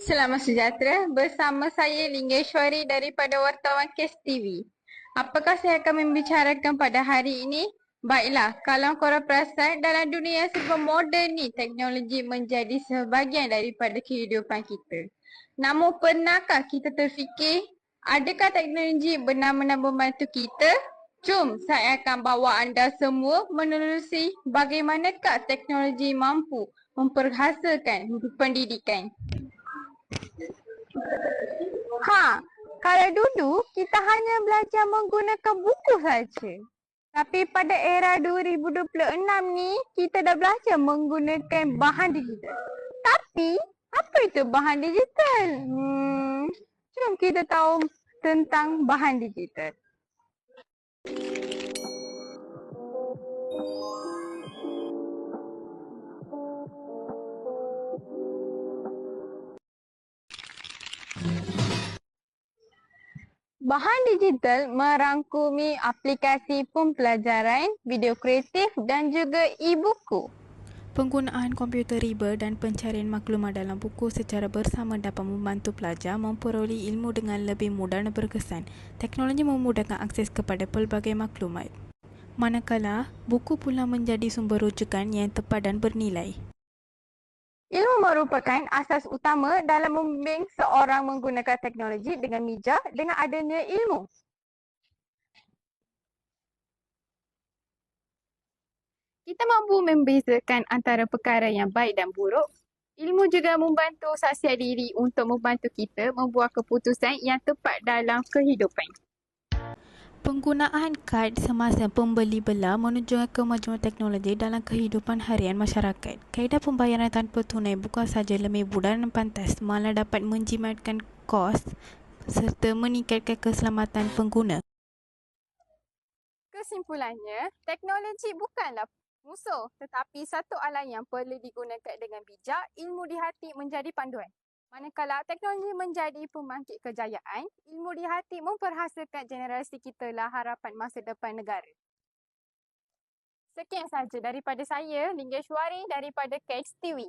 Selamat sejahtera, bersama saya Lingeshwari daripada Wartawan KES TV. Apakah saya akan membicarakan pada hari ini? Baiklah, kalau korang perasan dalam dunia yang serba moden ni, teknologi menjadi sebahagian daripada kehidupan kita. Namun pernahkah kita terfikir, adakah teknologi benar-benar membantu kita? Jom saya akan bawa anda semua menelusuri bagaimanakah teknologi mampu memperhasilkan pendidikan. Kalau dulu kita hanya belajar menggunakan buku saja. Tapi pada era 2026 ni, kita dah belajar menggunakan bahan digital. Tapi, apa itu bahan digital? Jom kita tahu tentang bahan digital. Bahan digital merangkumi aplikasi pembelajaran, video kreatif dan juga e-buku. Penggunaan komputer riba dan pencarian maklumat dalam buku secara bersama dapat membantu pelajar memperoleh ilmu dengan lebih mudah dan berkesan. Teknologi memudahkan akses kepada pelbagai maklumat. Manakala, buku pula menjadi sumber rujukan yang tepat dan bernilai. Ilmu merupakan asas utama dalam membimbing seorang menggunakan teknologi dengan bijak dengan adanya ilmu. Kita mampu membezakan antara perkara yang baik dan buruk. Ilmu juga membantu saksiat diri untuk membantu kita membuat keputusan yang tepat dalam kehidupan. Penggunaan kad semasa pembeli bela menunjukkan kemajuan teknologi dalam kehidupan harian masyarakat. Kaedah pembayaran tanpa tunai bukan sahaja lebih mudah dan pantas, malah dapat menjimatkan kos serta meningkatkan keselamatan pengguna. Kesimpulannya, teknologi bukanlah musuh, tetapi satu alat yang perlu digunakan dengan bijak. Ilmu di hati menjadi panduan. Manakala teknologi menjadi pembangkit kejayaan, ilmu di hati memperhasilkan generasi kita lah harapan masa depan negara. Sekian sahaja daripada saya, Lingeshwari daripada KES TV.